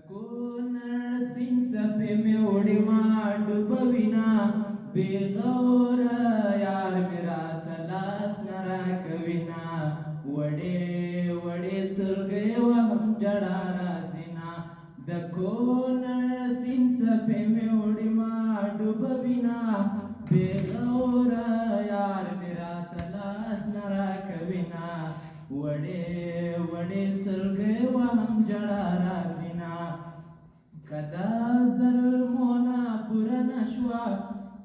کونړ سیند څپې مې وړې ما ډوبوینه بې غوره یار مې راته لاس نه راکوینه وړې وړې سلګۍ وهم ژړا راځینه د کونړ سیند څپې مې وړې ما ډوبوینه بې غوره یار مې راته لاس نه راکوینه وړې وړې سلګۍ وهم ژړا راځینه کدا ظلمونه پوره نشوه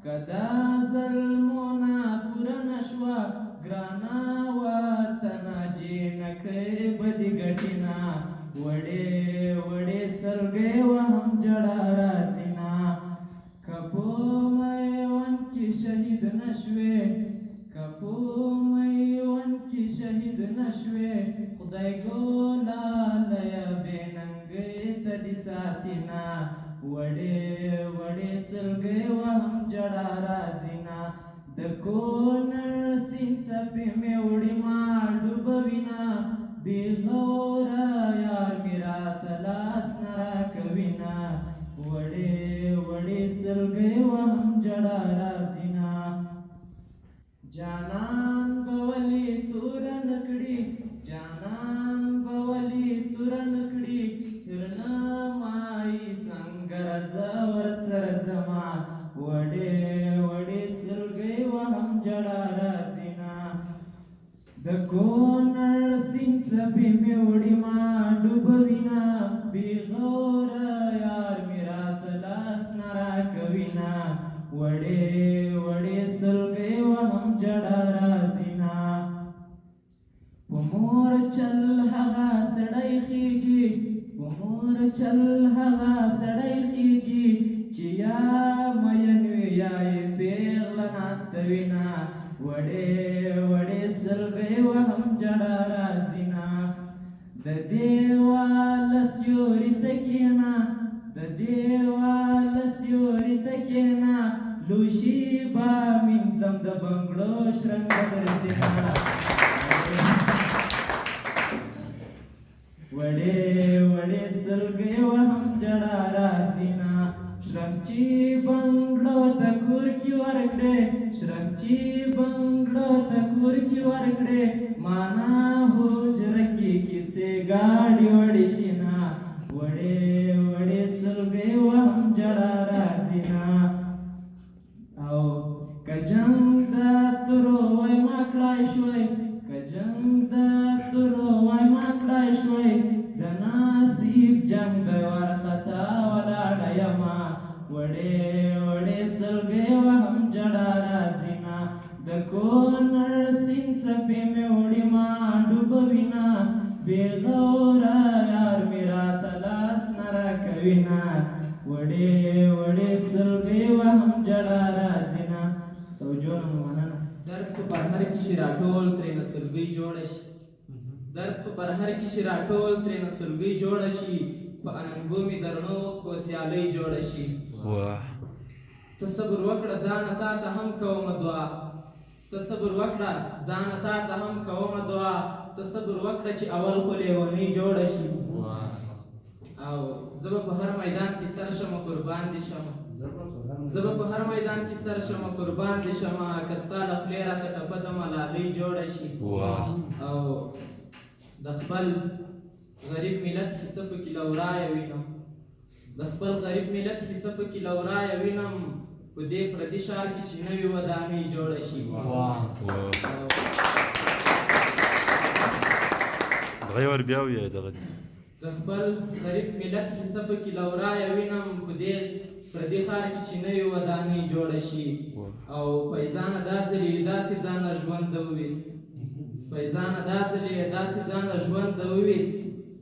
کدا ظلمونه پوره نشوه ګرانه وطنه جینکۍ به دې ګټینه وړې وړې سلګۍ وهم ژړا راځینه که په میوند کې شهید نشوې که په میوند کې شهید نشوې خدای ګولالیه بې ننګۍ ته دې ساتینه وړې وړې سلګۍ وهم ژړا راځینه د کونړ سیند څپې مې وړې ما ډوبوینه بې غوره یار مې راته لاس نه راکوینه وړې وړې سلګۍ وهم ژړا راځینه جانان به ولې توره نه کړي جانان به ولې توره نه کړي ترنه مایي سنګر زه ورسره ځمه وړې وړې سلګۍ وهم ژړا راځینه د کونړ سیند څپې مې وړې ما ډوبوینه بې غوره یار مې راته لاس نه راکوینه وړې وړې سلګۍ وهم ژړا راځینه په مور چل هغه سړی خیږي په مور چل هغه سړی خیږي چې یا مین وي یا یې پیغله ناسته وینه وړې وړې سلګۍ وهم ژړا راځینه د دیواله سیوري ته کښېنه د دیواله سیوري ته کښېنه لوشي به مینځم د بنګړو شرنګه درځینه وړې وړې سلګۍ وهم ژړا راځینه شرنګچي بنګړو ته کور کې ورکړې شرنګچي بنګړو ته کور کې ورکړې مانا حجره کې کیسې ګاډې وړې شینه وړې وړې سلګۍ وهم ژړا راځینه او که جنګ د تورو وای ما کړای شوی که جنګ د تورو وای ما کړای شوی د نصیب جنګ د ورخطا ولاړه یمه وړې وړې سلګۍ وهم ژړا راځینه د کونړ سیند څپې مې وړې ما ډوبوینه بې غوره یار مې راته لاس نه راکوینه وړې وړې سلګۍ وهم ژړا راځینه توجه نه مننه درد په پرهر کې شي راټول ترېنه سلګۍ جوړه شي درد په پرهر کې شي راټول ترېنه سلګۍ جوړه شي په اننګو مې د رڼو اوښکو سیالۍ جوړه شي ته صبر وکړه ځانه تا ته هم کومه دعا ته صبر وکړه ځانه تا ته هم کومه دعا ته صبر وکړه چې اول خو لیونۍ جوړه شي او زه به په هر میدان کې سره شمه قربان دې شمه زه به په هر میدان کې سره شمه قربان دې شمه که ستا له خولې راته ټپه د ملالۍ جوړه شي او د خپل غریب ملت کیسه پکې لورایه وینم د خپل غریب ملت کیسه پکې لورایه وینم په دې پردي ښار کې چې نوې ودانۍ جوړه شي دغه ور بیا وایه دغه د خپل غریب ملت کیسه پکې لورایه وینم په دې پردي ښار کې چې نوې ودانۍ جوړه شي او فیضانه دا ځلې داسې ځان له ژونده وویست فیضانه دا ځلې داسې ځان له ژونده وویست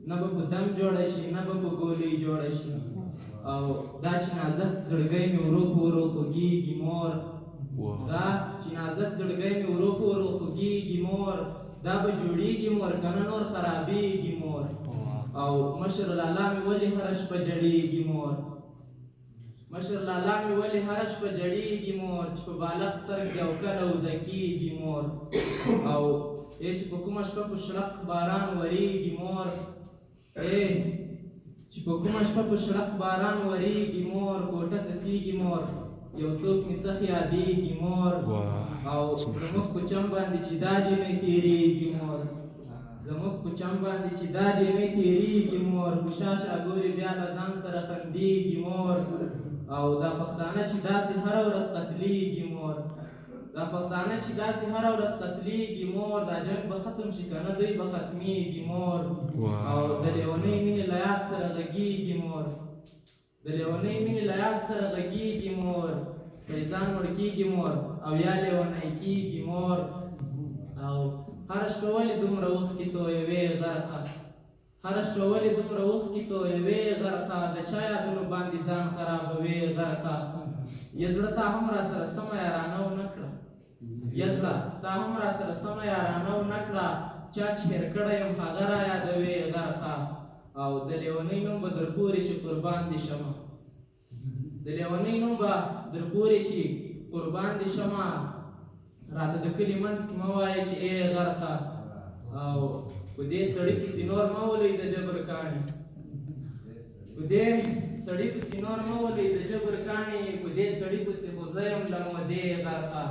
نه به په دم جوړه شي نه به په ګولۍ جوړه شي او دا چې نازک زړګی مې ورو په ورو خوږېږي مور دا چې نازک زړګی مې ورو په ورو خوږېږي مور دا به جوړېږي مور که نه نور خرابېږي مور او مشر لالا مې ولې هره شپه جړېږي مور مشر لالا مې ولې هره شپه جړېږي مور چې په بالغ سر کې او کله اوده کېږي مور او چې په کومه شپه په شړق باران ورېږي مور چې په کومه شپه په شړق باران ورېږي مور کوټه څڅېږي مور یو څوک مې سخ یادېږي مور او زموږ په چم باندې چې دا جنۍ تېرېږي مور زموږ په چم باندې چې دا جنۍ تېرېږي مور په شا شا ګوري بیا له ځان سره خندېږي مور او دا پښتانه چې داسې هره ورځ قتلېږي مور دا پښتانه چې داسې هره ورځ قتلېږي مور دا جنګ به ختم شي که نه دوی به ختمېږي مور او د لیونۍ مینې له یاد سره غږېږي مور د لیونۍ مینې له یاد سره غږېږي مور فیضان مړ کېږي مور او یا لیونی کېږي مور او هره شپه ولې دومره اوښکې تویوې غرقه هره شپه ولې دومره اوښکې تویوې غرقه د چا یادونو باندې ځان خرابوې غرقه یا زړه تا هم را سره سمه یارانه ونه کړه یا زړه تا هم را سره سمه یارانه ونه کړه چا چې هېر کړی یم هغه را یادوې غرقه او د لیونۍ نوم به در پورې شي قربان دې شمه د لیونۍ نوم به در پورې شي قربان دې شمه راته د کلي منځ کې مه وایه چې ای غرقه او په دې سړي پسې نور مه ولئ د جبر کاڼي په دې سړي پسې نور مه ولئ د جبر کاڼي په دې سړي پسې خو زه یم له مودې غرقه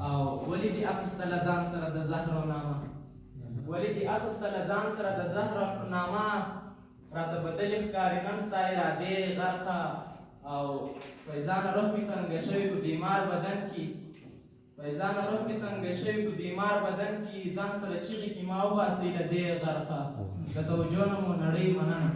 او ولې دې اخیستله ځان سره د زهرو نامه ولې دې اخیستله ځان سره د زهرو نامه راته بدلې ښکاري نن ستا ارادې غرقه او فیضانه روح مې تنګه شوې په بیمار بدن کې فیضانه روح مې تنګه شوې په بیمار بدن کې ځان سره چیغې کې ما وباسئ له دې غرقه د توجه نه مو نړۍ مننه